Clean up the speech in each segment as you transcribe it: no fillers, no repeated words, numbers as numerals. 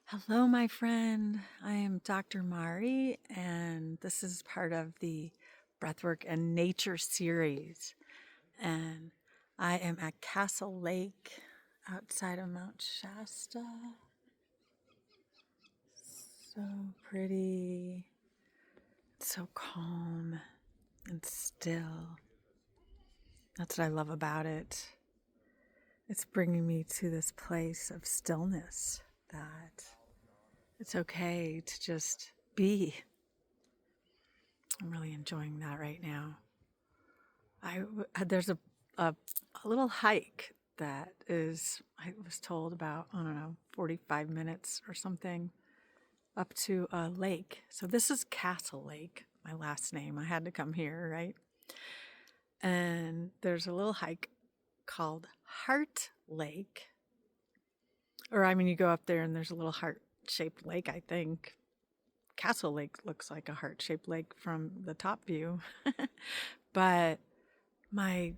Hello, my friend. I am Dr. Mari, and this is part of the Breathwork and Nature series. And I am at Castle Lake outside of Mount Shasta. So pretty, so calm and still. That's what I love about it. It's bringing me to this place of stillness that it's okay to just be. I'm really enjoying that right now. There's a little hike that is, I was told, about, I don't know, 45 minutes or something up to a lake. So this is Castle Lake, my last name. I had to come here, right? And there's a little hike called Heart Lake. You go up there and there's a little heart-shaped lake, I think. Castle Lake looks like a heart-shaped lake from the top view. But my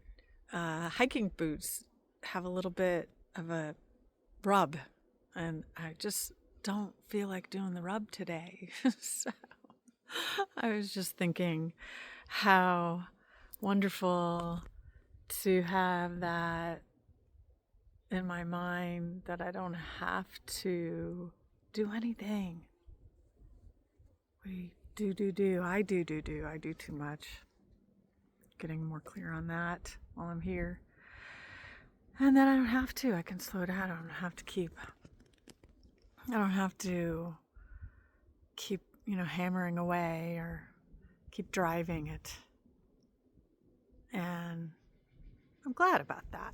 hiking boots have a little bit of a rub, and I just don't feel like doing the rub today. So I was just thinking how wonderful to have that in my mind, that I don't have to do anything. We do. I do. I do too much. Getting more clear on that while I'm here. And then I don't have to. I can slow down. I don't have to keep hammering away or keep driving it. And I'm glad about that.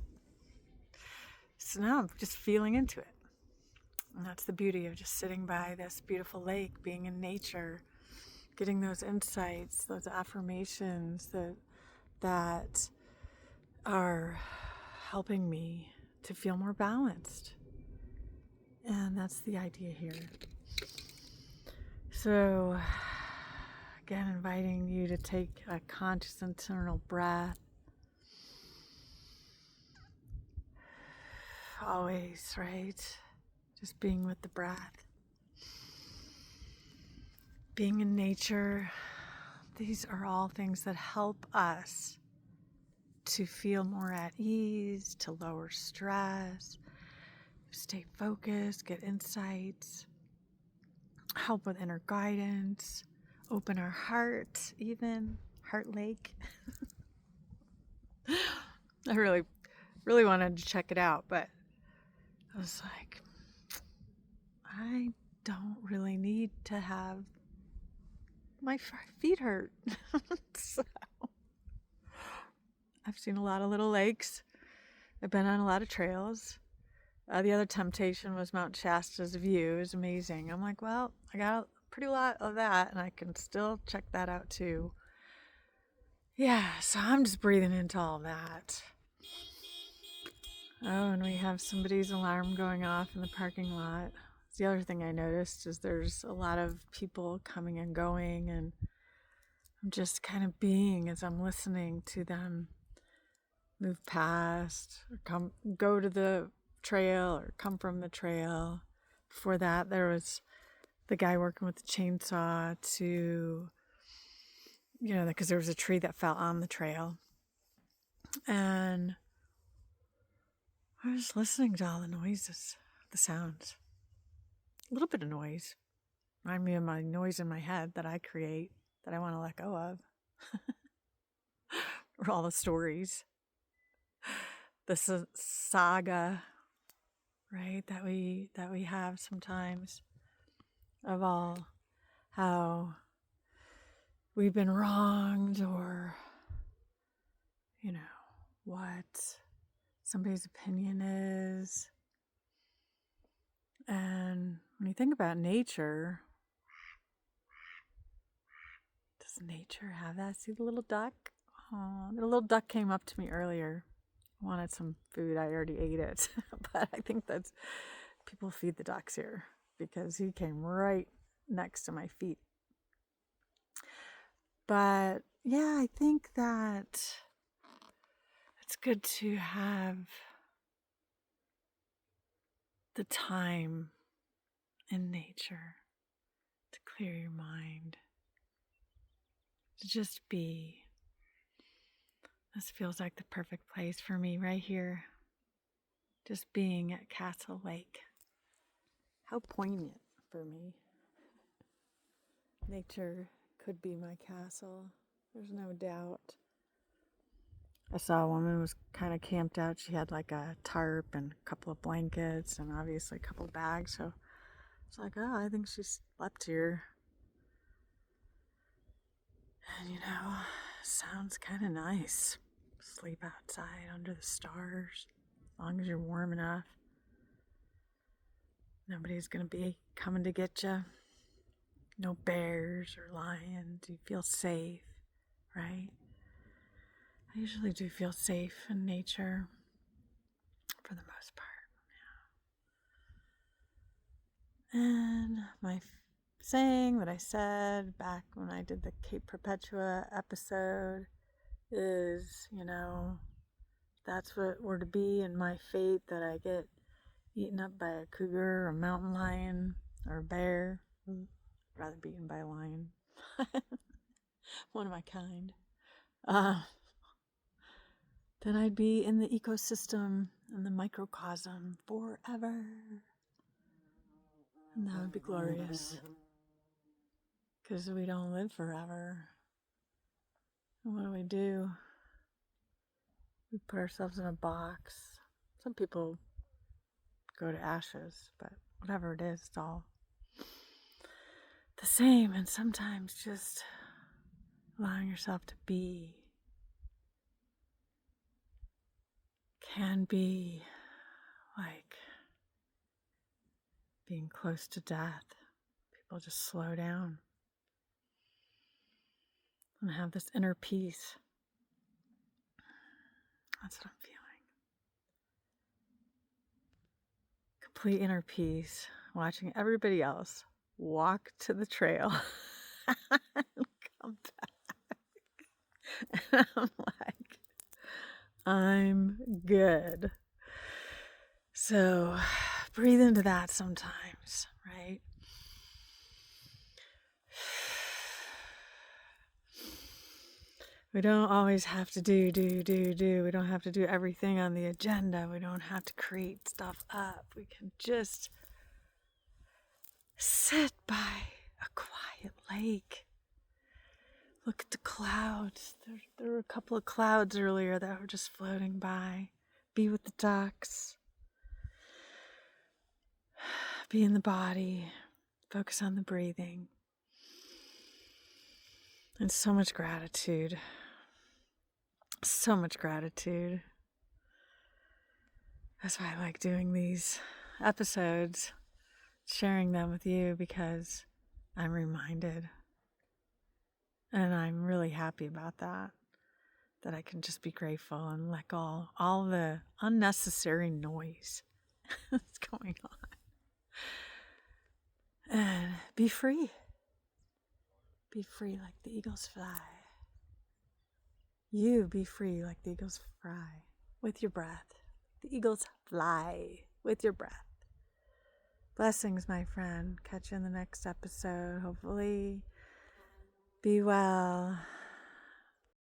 So now I'm just feeling into it. And that's the beauty of just sitting by this beautiful lake, being in nature, getting those insights, those affirmations that are helping me to feel more balanced. And that's the idea here. So, again, inviting you to take a conscious internal breath. Always, right? Just being with the breath. Being in nature. These are all things that help us to feel more at ease, to lower stress, stay focused, get insights, help with inner guidance, open our heart, even Heart Lake. I really wanted to check it out, but I was like, I don't really need to have my feet hurt. So I've seen a lot of little lakes. I've been on a lot of trails. The other temptation was Mount Shasta's view. It was amazing. I'm like, well, I got a pretty lot of that, and I can still check that out too. Yeah, so I'm just breathing into all that. Oh, and we have somebody's alarm going off in the parking lot. The other thing I noticed is there's a lot of people coming and going, and I'm just kind of being as I'm listening to them move past or go to the trail or come from the trail. Before that, there was the guy working with the chainsaw to, because there was a tree that fell on the trail. And I was listening to all the noises, the sounds. A little bit of noise. Remind me of my noise in my head that I create, that I want to let go of. Or all the stories. The saga, right, that we have sometimes of all how we've been wronged, or what somebody's opinion is. And when you think about nature, does nature have that? See the little duck? Oh, the little duck came up to me earlier. I wanted some food. I already ate it. But I think that's, people feed the ducks here, because he came right next to my feet. But yeah, I think that it's good to have the time in nature, to clear your mind, to just be. This feels like the perfect place for me right here, just being at Castle Lake. How poignant for me. Nature could be my castle, there's no doubt. I saw a woman was kind of camped out. She had like a tarp and a couple of blankets and obviously a couple of bags. So it's like, oh, I think she slept here. And sounds kind of nice. Sleep outside under the stars, as long as you're warm enough. Nobody's going to be coming to get you. No bears or lions. You feel safe, right? I usually do feel safe in nature for the most part. And my saying that I said back when I did the Cape Perpetua episode is, that's what were to be in my fate, that I get eaten up by a cougar or a mountain lion or a bear. I'd rather be eaten by a lion. One of my kind. Then I'd be in the ecosystem and the microcosm forever. And that would be glorious. Because we don't live forever. And what do? We put ourselves in a box. Some people go to ashes, but whatever it is, it's all the same. And sometimes just allowing yourself to be can be like being close to death. People just slow down and have this inner peace. That's what I'm feeling. Complete inner peace, watching everybody else walk to the trail and come back. And I'm like, I'm good. So breathe into that sometimes, right? We don't always have to do. We don't have to do everything on the agenda. We don't have to create stuff up. We can just sit by a quiet lake. Look at the clouds. There were a couple of clouds earlier that were just floating by. Be with the ducks. Be in the body. Focus on the breathing. And so much gratitude. So much gratitude. That's why I like doing these episodes, sharing them with you, because I'm reminded. And I'm really happy about that I can just be grateful and let go all the unnecessary noise that's going on. And be free. Be free like the eagles fly. You be free like the eagles fly with your breath. The eagles fly with your breath. Blessings, my friend. Catch you in the next episode. Hopefully, be well.